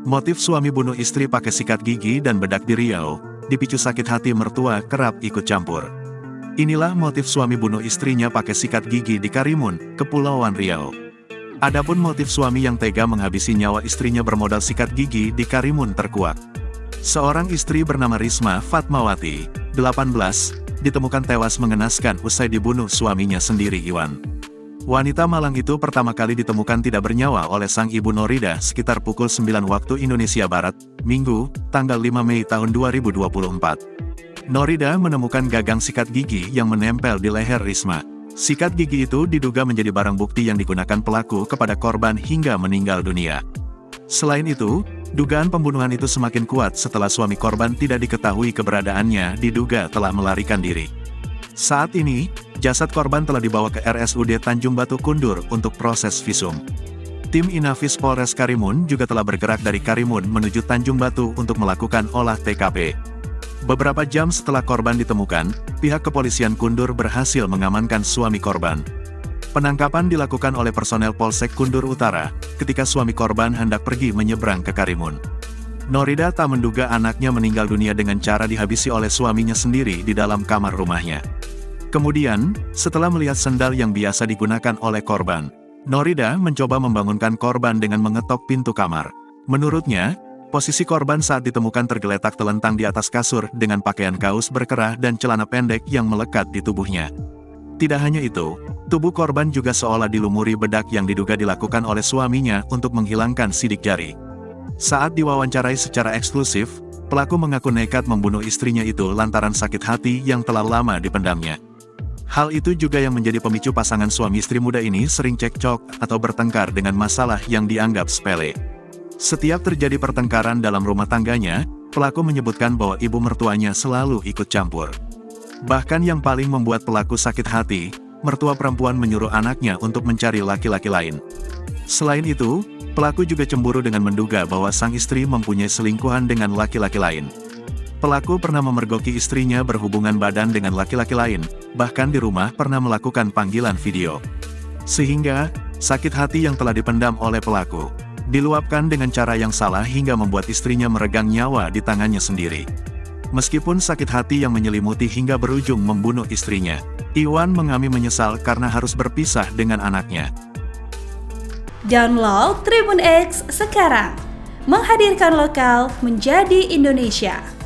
Motif suami bunuh istri pakai sikat gigi dan bedak di Riau, dipicu sakit hati mertua kerap ikut campur. Inilah motif suami bunuh istrinya pakai sikat gigi di Karimun, Kepulauan Riau. Adapun motif suami yang tega menghabisi nyawa istrinya bermodal sikat gigi di Karimun terkuak. Seorang istri bernama Risma Fatmawati, 18, ditemukan tewas mengenaskan usai dibunuh suaminya sendiri Iwan. Wanita Malang itu pertama kali ditemukan tidak bernyawa oleh sang ibu Norida sekitar pukul 9 waktu Indonesia Barat, Minggu, tanggal 5 Mei tahun 2024. Norida menemukan gagang sikat gigi yang menempel di leher Risma. Sikat gigi itu diduga menjadi barang bukti yang digunakan pelaku kepada korban hingga meninggal dunia. Selain itu, dugaan pembunuhan itu semakin kuat setelah suami korban tidak diketahui keberadaannya diduga telah melarikan diri. Saat ini, jasad korban telah dibawa ke RSUD Tanjung Batu Kundur untuk proses visum. Tim Inafis Polres Karimun juga telah bergerak dari Karimun menuju Tanjung Batu untuk melakukan olah TKP. Beberapa jam setelah korban ditemukan, pihak kepolisian Kundur berhasil mengamankan suami korban. Penangkapan dilakukan oleh personel Polsek Kundur Utara, ketika suami korban hendak pergi menyeberang ke Karimun. Norida tak menduga anaknya meninggal dunia dengan cara dihabisi oleh suaminya sendiri di dalam kamar rumahnya. Kemudian, setelah melihat sendal yang biasa digunakan oleh korban, Norida mencoba membangunkan korban dengan mengetok pintu kamar. Menurutnya, posisi korban saat ditemukan tergeletak telentang di atas kasur dengan pakaian kaos berkerah dan celana pendek yang melekat di tubuhnya. Tidak hanya itu, tubuh korban juga seolah dilumuri bedak yang diduga dilakukan oleh suaminya untuk menghilangkan sidik jari. Saat diwawancarai secara eksklusif, pelaku mengaku nekat membunuh istrinya itu lantaran sakit hati yang telah lama dipendamnya. Hal itu juga yang menjadi pemicu pasangan suami istri muda ini sering cekcok atau bertengkar dengan masalah yang dianggap sepele. Setiap terjadi pertengkaran dalam rumah tangganya, pelaku menyebutkan bahwa ibu mertuanya selalu ikut campur. Bahkan yang paling membuat pelaku sakit hati, mertua perempuan menyuruh anaknya untuk mencari laki-laki lain. Selain itu, pelaku juga cemburu dengan menduga bahwa sang istri mempunyai selingkuhan dengan laki-laki lain. Pelaku pernah memergoki istrinya berhubungan badan dengan laki-laki lain, bahkan di rumah pernah melakukan panggilan video. Sehingga, sakit hati yang telah dipendam oleh pelaku, diluapkan dengan cara yang salah hingga membuat istrinya meregang nyawa di tangannya sendiri. Meskipun sakit hati yang menyelimuti hingga berujung membunuh istrinya, Iwan mengaku menyesal karena harus berpisah dengan anaknya. Download Tribun X sekarang, menghadirkan lokal menjadi Indonesia.